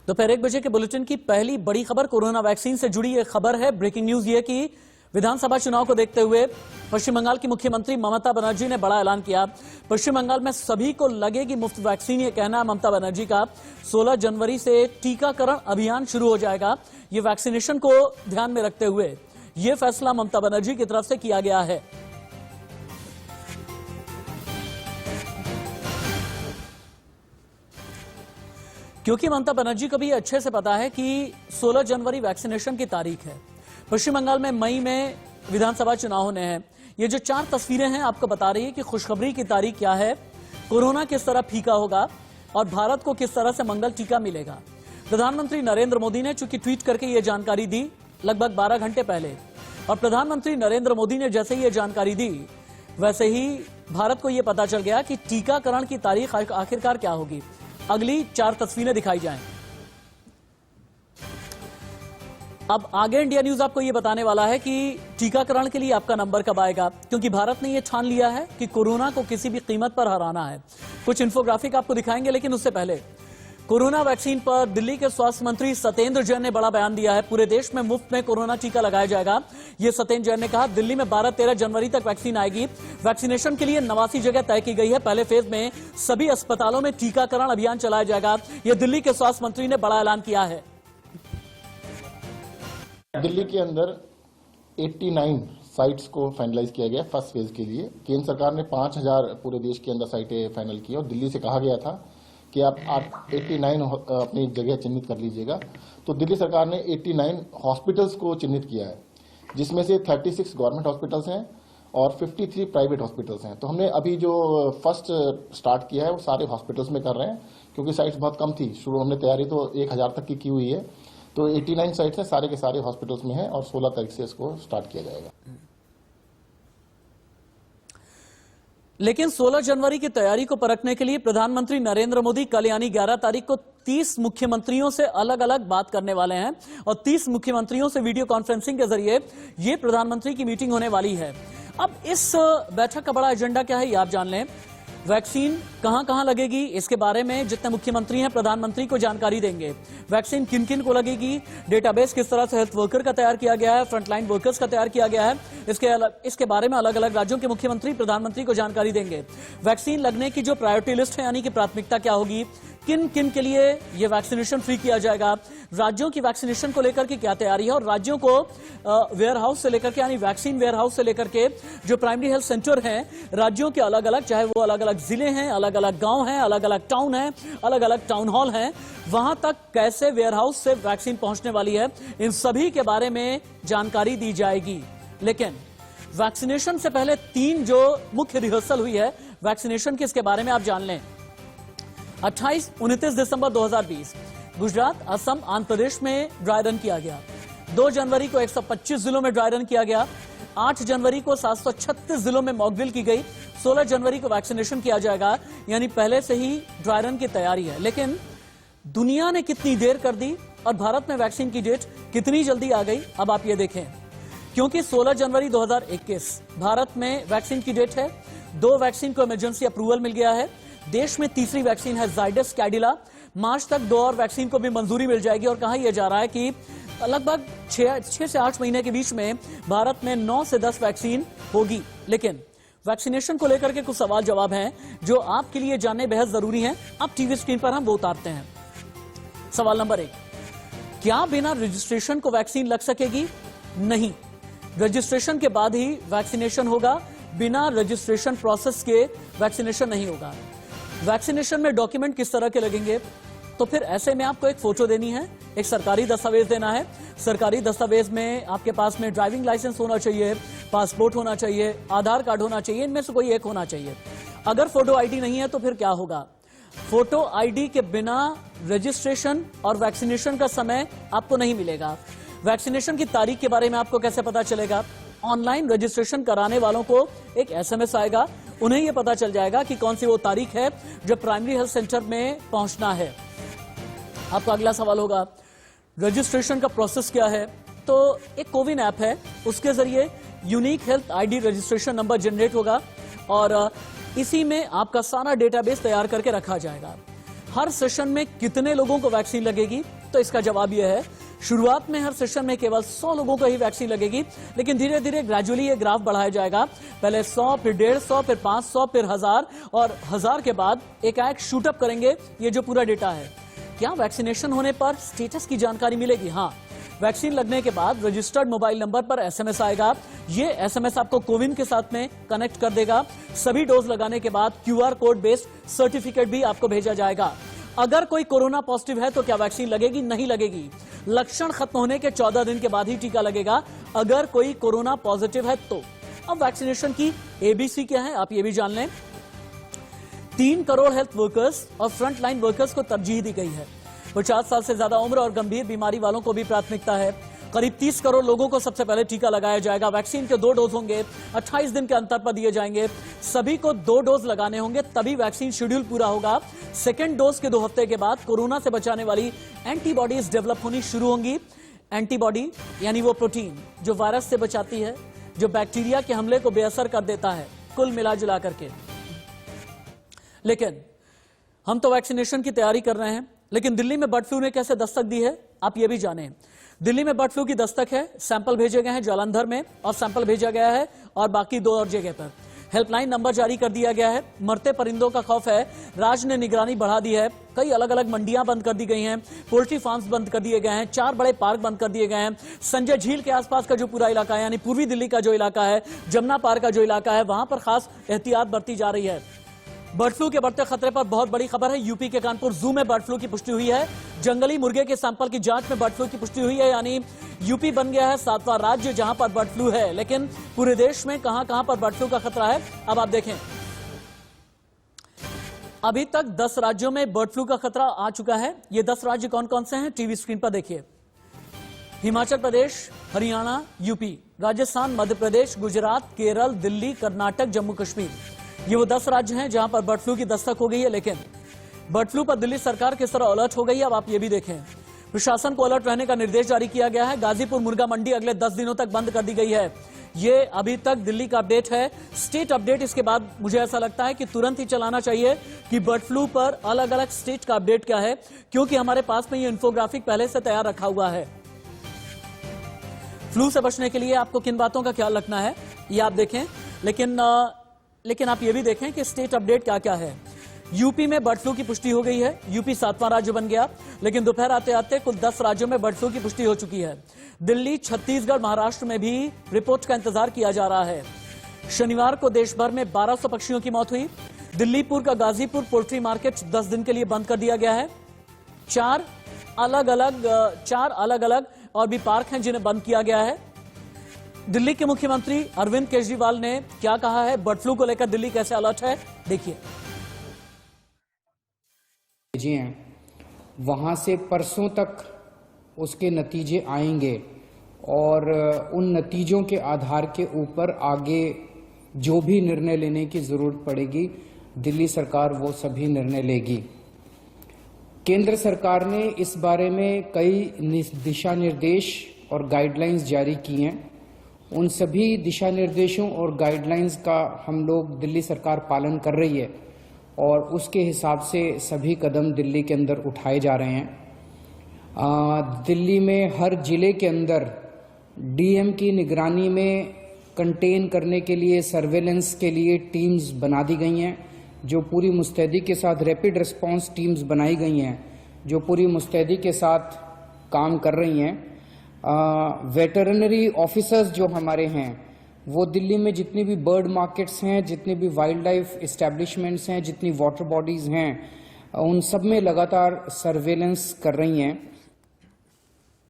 दोपहर 1 बजे के बुलेटिन की पहली बड़ी खबर कोरोना वैक्सीन से जुड़ी एक खबर है। ब्रेकिंग न्यूज ये कि विधानसभा चुनाव को देखते हुए पश्चिम बंगाल की मुख्यमंत्री ममता बनर्जी ने बड़ा ऐलान किया। पश्चिम बंगाल में सभी को लगेगी मुफ्त वैक्सीन, ये कहना है ममता बनर्जी का। 16 जनवरी से टीकाकरण अभियान शुरू हो जाएगा। ये वैक्सीनेशन को ध्यान में रखते हुए ये फैसला ममता बनर्जी की तरफ से किया गया है। क्योंकि ममता बनर्जी को भी अच्छे से पता है कि 16 जनवरी वैक्सीनेशन की तारीख है। पश्चिम बंगाल में मई में विधानसभा चुनाव होने हैं। ये जो 4 तस्वीरें हैं आपको बता रही है कि खुशखबरी की तारीख क्या है, कोरोना किस तरह फीका होगा और भारत को किस तरह से मंगल टीका मिलेगा। प्रधानमंत्री नरेंद्र मोदी ने चूंकि ट्वीट करके ये जानकारी दी लगभग 12 घंटे पहले, और प्रधानमंत्री नरेंद्र मोदी ने जैसे ही ये जानकारी दी वैसे ही भारत को यह पता चल गया कि टीकाकरण की तारीख आखिरकार क्या होगी। अगली 4 तस्वीरें दिखाई जाएं। अब आगे इंडिया न्यूज आपको यह बताने वाला है कि टीकाकरण के लिए आपका नंबर कब आएगा, क्योंकि भारत ने यह ठान लिया है कि कोरोना को किसी भी कीमत पर हराना है। कुछ इंफोग्राफिक आपको दिखाएंगे, लेकिन उससे पहले कोरोना वैक्सीन पर दिल्ली के स्वास्थ्य मंत्री सत्येंद्र जैन ने बड़ा बयान दिया है। पूरे देश में मुफ्त में कोरोना टीका लगाया जाएगा। ये सत्येंद्र जैन ने कहा। दिल्ली में 12-13 जनवरी तक वैक्सीन आएगी। वैक्सीनेशन के लिए 89 जगह तय की गई है। पहले फेज में सभी अस्पतालों में टीकाकरण अभियान चलाया जाएगा। ये दिल्ली के स्वास्थ्य मंत्री ने बड़ा ऐलान किया है। दिल्ली के अंदर 89 साइट्स को फाइनलाइज किया गया फर्स्ट फेज के लिए। केंद्र सरकार ने 5000 पूरे देश के अंदर साइटें फाइनल की और दिल्ली से कहा गया था कि आप 89 अपनी जगह चिन्हित कर लीजिएगा। तो दिल्ली सरकार ने 89 हॉस्पिटल्स को चिन्हित किया है, जिसमें से 36 गवर्नमेंट हॉस्पिटल्स हैं और 53 प्राइवेट हॉस्पिटल्स हैं। तो हमने अभी जो फर्स्ट स्टार्ट किया है वो सारे हॉस्पिटल्स में कर रहे हैं, क्योंकि साइट्स बहुत कम थी। शुरू हमने तैयारी तो 1000 तक की हुई है। तो 89 साइट्स हैं, सारे के सारे हॉस्पिटल्स में हैं और 16 तारीख से इसको स्टार्ट किया जाएगा। लेकिन 16 जनवरी की तैयारी को परखने के लिए प्रधानमंत्री नरेंद्र मोदी कल यानी 11 तारीख को 30 मुख्यमंत्रियों से अलग अलग बात करने वाले हैं और 30 मुख्यमंत्रियों से वीडियो कॉन्फ्रेंसिंग के जरिए ये प्रधानमंत्री की मीटिंग होने वाली है। अब इस बैठक का बड़ा एजेंडा क्या है ये आप जान लें। वैक्सीन कहां कहां लगेगी इसके बारे में जितने मुख्यमंत्री हैं प्रधानमंत्री को जानकारी देंगे। वैक्सीन किन किन को लगेगी, डेटाबेस किस तरह से हेल्थ वर्कर का तैयार किया गया है, फ्रंटलाइन वर्कर्स का तैयार किया गया है, इसके बारे में अलग अलग राज्यों के मुख्यमंत्री प्रधानमंत्री को जानकारी देंगे। वैक्सीन लगने की जो प्रायोरिटी लिस्ट है यानी कि प्राथमिकता क्या होगी, किन किन के लिए ये वैक्सीनेशन फ्री किया जाएगा, राज्यों की वैक्सीनेशन को लेकर के क्या तैयारी है और राज्यों को वेयर हाउस से लेकर के यानी वैक्सीन वेयर हाउस से लेकर के जो प्राइमरी हेल्थ सेंटर हैं राज्यों के अलग अलग, चाहे वो अलग अलग जिले हैं, अलग अलग गांव हैं, अलग अलग टाउन हैं, अलग अलग टाउन हॉल हैं, वहां तक कैसे वेयर हाउस से वैक्सीन पहुंचने वाली है, इन सभी के बारे में जानकारी दी जाएगी। लेकिन वैक्सीनेशन से पहले 3 जो मुख्य रिहर्सल हुई है वैक्सीनेशन की, इसके बारे में आप जान लें। 28-29 दिसंबर 2020 गुजरात, असम, आंध्र प्रदेश में ड्राई रन किया गया। 2 जनवरी को 125 जिलों में ड्राई रन किया गया। 8 जनवरी को 736 जिलों में मॉकड्रिल की गई। 16 जनवरी को वैक्सीनेशन किया जाएगा, यानी पहले से ही ड्राई रन की तैयारी है। लेकिन दुनिया ने कितनी देर कर दी और भारत में वैक्सीन की डेट कितनी जल्दी आ गई, अब आप ये देखें। क्योंकि 16 जनवरी 2021 भारत में वैक्सीन की डेट है। 2 वैक्सीन को इमरजेंसी अप्रूवल मिल गया है। देश में तीसरी वैक्सीन है जाइडस कैडिला। मार्च तक 2 और वैक्सीन को भी मंजूरी मिल जाएगी और कहा यह जा रहा है कि लगभग 6 से 8 महीने के बीच में भारत में 9 से 10 वैक्सीन होगी। लेकिन वैक्सीनेशन को लेकर के कुछ सवाल जवाब हैं जो आपके लिए जानने बेहद जरूरी हैं। अब टीवी स्क्रीन पर हम वो उतारते हैं। सवाल नंबर 1, क्या बिना रजिस्ट्रेशन को वैक्सीन लग सकेगी? नहीं, रजिस्ट्रेशन के बाद ही वैक्सीनेशन होगा। बिना रजिस्ट्रेशन प्रोसेस के वैक्सीनेशन नहीं होगा। वैक्सीनेशन में डॉक्यूमेंट किस तरह के लगेंगे? तो फिर ऐसे में आपको एक फोटो देनी है, एक सरकारी दस्तावेज देना है। सरकारी दस्तावेज में आपके पास में ड्राइविंग लाइसेंस होना चाहिए, पासपोर्ट होना चाहिए, आधार कार्ड होना चाहिए, इनमें से कोई एक होना चाहिए। अगर फोटो आईडी नहीं है तो फिर क्या होगा? फोटो आईडी के बिना रजिस्ट्रेशन और वैक्सीनेशन का समय आपको नहीं मिलेगा। वैक्सीनेशन की तारीख के बारे में आपको कैसे पता चलेगा? ऑनलाइन रजिस्ट्रेशन कराने वालों को एक एसएमएस आएगा, उन्हें यह पता चल जाएगा कि कौन सी वो तारीख है जब प्राइमरी हेल्थ सेंटर में पहुंचना है। आपका अगला सवाल होगा रजिस्ट्रेशन का प्रोसेस क्या है? तो एक कोविन ऐप है, उसके जरिए unique health ID registration number generate होगा और इसी में आपका सारा डेटाबेस तैयार करके रखा जाएगा। हर सेशन में कितने लोगों को वैक्सीन लगेगी तो इसका जवाब यह है, शुरुआत में हर सेशन में केवल 100 लोगों को ही वैक्सीन लगेगी, लेकिन धीरे धीरे ग्रेजुअली ये ग्राफ बढ़ाया जाएगा। पहले 100, फिर 150, फिर 500, फिर 1000 और 1000 के बाद एकाएक शूटअप करेंगे ये जो पूरा डेटा है। क्या वैक्सीनेशन होने पर स्टेटस की जानकारी मिलेगी? हाँ, वैक्सीन लगने के बाद रजिस्टर्ड मोबाइल नंबर पर एसएमएस आएगा। ये एसएमएस आपको कोविन के साथ में कनेक्ट कर देगा। सभी डोज लगाने के बाद क्यूआर कोड बेस्ड सर्टिफिकेट भी आपको भेजा जाएगा। अगर कोई कोरोना पॉजिटिव है तो क्या वैक्सीन लगेगी? नहीं लगेगी। लक्षण खत्म होने के 14 दिन के बाद ही टीका लगेगा अगर कोई कोरोना पॉजिटिव है तो। अब वैक्सीनेशन की एबीसी क्या है आप ये भी जान लें। 3 करोड़ हेल्थ वर्कर्स और फ्रंट लाइन वर्कर्स को तरजीह दी गई है। 50 साल से ज्यादा उम्र और गंभीर बीमारी वालों को भी प्राथमिकता है। करीब 30 करोड़ लोगों को सबसे पहले टीका लगाया जाएगा। वैक्सीन के 2 डोज होंगे, 28 दिन के अंतर पर दिए जाएंगे। सभी को 2 डोज लगाने होंगे तभी वैक्सीन शेड्यूल पूरा होगा। सेकेंड डोज के 2 हफ्ते के बाद कोरोना से बचाने वाली एंटीबॉडीज डेवलप होनी शुरू होंगी। एंटीबॉडी यानी वो प्रोटीन जो वायरस से बचाती है, जो बैक्टीरिया के हमले को बेअसर कर देता है, कुल मिला जुला करके। लेकिन हम तो वैक्सीनेशन की तैयारी कर रहे हैं, लेकिन दिल्ली में बर्ड फ्लू ने कैसे दस्तक दी है आप ये भी जानें। दिल्ली में बर्ड फ्लू की दस्तक है। सैंपल भेजे गए हैं जालंधर में और सैंपल भेजा गया है और बाकी 2 और जगह पर। हेल्पलाइन नंबर जारी कर दिया गया है। मरते परिंदों का खौफ है। राज्य ने निगरानी बढ़ा दी है। कई अलग अलग मंडियां बंद कर दी गई हैं। पोल्ट्री फार्म्स बंद कर दिए गए हैं। 4 बड़े पार्क बंद कर दिए गए हैं। संजय झील के आसपास का जो पूरा इलाका है, यानी पूर्वी दिल्ली का जो इलाका है, जमुना पार का जो इलाका है, वहां पर खास एहतियात बरती जा रही है। बर्ड फ्लू के बढ़ते खतरे पर बहुत बड़ी खबर है। यूपी के कानपुर जू में बर्ड फ्लू की पुष्टि हुई है। जंगली मुर्गे के सैंपल की जांच में बर्ड फ्लू की पुष्टि हुई है, यानी यूपी बन गया है 7वां राज्य जहां पर बर्ड फ्लू है। लेकिन पूरे देश में कहां पर बर्ड फ्लू का खतरा है अब आप देखें। अभी तक 10 राज्यों में बर्ड फ्लू का खतरा आ चुका है। ये 10 राज्य कौन कौन से हैं टीवी स्क्रीन पर देखिए। हिमाचल प्रदेश, हरियाणा, यूपी, राजस्थान, मध्य प्रदेश, गुजरात, केरल, दिल्ली, कर्नाटक, जम्मू कश्मीर। ये वो 10 राज्य हैं जहां पर बर्ड फ्लू की दस्तक हो गई है। लेकिन बर्ड फ्लू पर दिल्ली सरकार किस तरह अलर्ट हो गई है अब आप ये भी देखें। प्रशासन को अलर्ट रहने का निर्देश जारी किया गया है। गाजीपुर मुर्गा मंडी अगले 10 दिनों तक बंद कर दी गई है। ये अभी तक दिल्ली का अपडेट है। स्टेट अपडेट इसके बाद मुझे ऐसा लगता है कि तुरंत ही चलाना चाहिए कि बर्ड फ्लू पर अलग अलग स्टेट का अपडेट क्या है, क्योंकि हमारे पास में ये इंफोग्राफिक पहले से तैयार रखा हुआ है। फ्लू से बचने के लिए आपको किन बातों का ख्याल रखना है ये आप देखें। लेकिन आप ये भी देखें कि स्टेट अपडेट क्या क्या है। यूपी में बर्ड फ्लू की पुष्टि हो गई है। यूपी 7वां राज्य बन गया। लेकिन दोपहर आते आते कुल 10 राज्यों में बर्ड फ्लू की पुष्टि हो चुकी है। दिल्ली, छत्तीसगढ़, महाराष्ट्र में भी रिपोर्ट का इंतजार किया जा रहा है। शनिवार को देश भर में 1200 पक्षियों की मौत हुई। दिल्लीपुर का गाजीपुर पोल्ट्री मार्केट 10 दिन के लिए बंद कर दिया गया है। 4 अलग अलग और भी पार्क हैं जिन्हें बंद किया गया है। दिल्ली के मुख्यमंत्री अरविंद केजरीवाल ने क्या कहा है, बर्ड फ्लू को लेकर दिल्ली कैसे अलर्ट है, देखिए। वहां से परसों तक उसके नतीजे आएंगे और उन नतीजों के आधार के ऊपर आगे जो भी निर्णय लेने की जरूरत पड़ेगी दिल्ली सरकार वो सभी निर्णय लेगी। केंद्र सरकार ने इस बारे में कई दिशा निर्देश और गाइडलाइंस जारी की हैं। उन सभी दिशा निर्देशों और गाइडलाइंस का हम लोग दिल्ली सरकार पालन कर रही है और उसके हिसाब से सभी कदम दिल्ली के अंदर उठाए जा रहे हैं। दिल्ली में हर जिले के अंदर डीएम की निगरानी में कंटेन करने के लिए, सर्वेलेंस के लिए टीम्स बना दी गई हैं, जो पूरी मुस्तैदी के साथ रैपिड रिस्पांस टीम्स बनाई गई हैं, जो पूरी मुस्तैदी के साथ काम कर रही हैं। वेटरनरी ऑफिसर्स जो हमारे हैं वो दिल्ली में जितनी भी बर्ड मार्केट्स हैं, जितनी भी वाइल्ड लाइफ एस्टेब्लिशमेंट्स हैं, जितनी वाटर बॉडीज हैं, उन सब में लगातार सर्वेलेंस कर रही हैं।